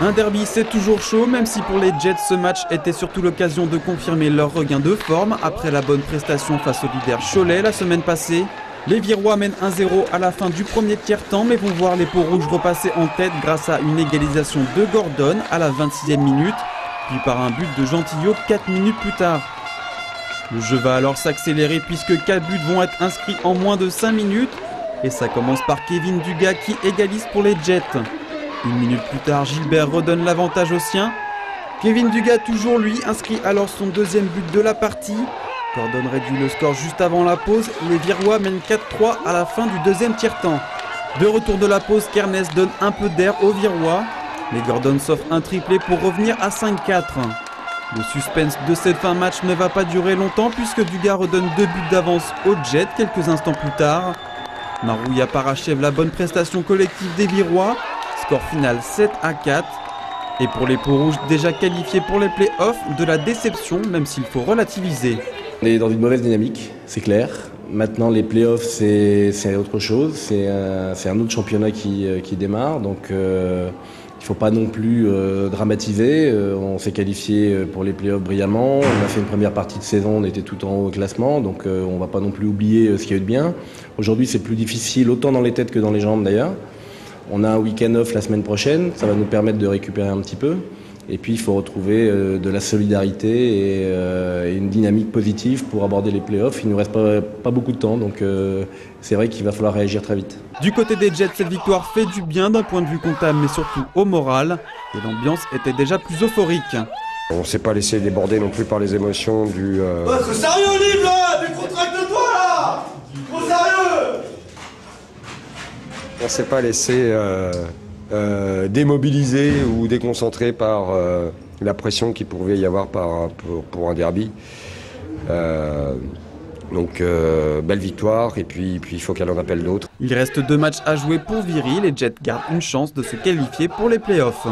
Un derby, c'est toujours chaud, même si pour les Jets, ce match était surtout l'occasion de confirmer leur regain de forme après la bonne prestation face au leader Cholet la semaine passée. Les Virois mènent 1-0 à la fin du premier tiers-temps, mais vont voir les Peaux-Rouges repasser en tête grâce à une égalisation de Gordon à la 26e minute, puis par un but de Gentillot 4 minutes plus tard. Le jeu va alors s'accélérer puisque 4 buts vont être inscrits en moins de 5 minutes, et ça commence par Kevin Dugas qui égalise pour les Jets. Une minute plus tard, Gilbert redonne l'avantage aux siens. Kevin Dugas, toujours lui, inscrit alors son deuxième but de la partie. Gordon réduit le score juste avant la pause. Les Virois mènent 4-3 à la fin du deuxième tiers-temps. De retour de la pause, Kernes donne un peu d'air aux Virois. Mais Gordon s'offre un triplé pour revenir à 5-4. Le suspense de cette fin de match ne va pas durer longtemps puisque Dugas redonne 2 buts d'avance aux Jets quelques instants plus tard. Marouilla parachève la bonne prestation collective des Virois. Score final 7-4. Et pour les Peaux-Rouges déjà qualifiés pour les play-offs, de la déception même s'il faut relativiser. On est dans une mauvaise dynamique, c'est clair. Maintenant les play-offs c'est autre chose, c'est un autre championnat qui démarre. Donc il ne faut pas non plus dramatiser. On s'est qualifié pour les play-offs brillamment. On a fait une première partie de saison, on était tout en haut au classement. Donc on ne va pas non plus oublier ce qu'il y a eu de bien. Aujourd'hui c'est plus difficile, autant dans les têtes que dans les jambes d'ailleurs. On a un week-end off la semaine prochaine, ça va nous permettre de récupérer un petit peu. Et puis il faut retrouver de la solidarité et une dynamique positive pour aborder les playoffs. Il ne nous reste pas beaucoup de temps, donc c'est vrai qu'il va falloir réagir très vite. Du côté des Jets, cette victoire fait du bien d'un point de vue comptable, mais surtout au moral. Et l'ambiance était déjà plus euphorique. On ne s'est pas laissé déborder non plus par les émotions du... C'est sérieux, Liv, là! Décontracte-toi, là! Trop sérieux! On ne s'est pas laissé démobiliser ou déconcentrer par la pression qu'il pouvait y avoir pour un derby. Donc belle victoire et puis il faut qu'elle en appelle d'autres. Il reste 2 matchs à jouer pour Viry. Les Jets gardent une chance de se qualifier pour les playoffs.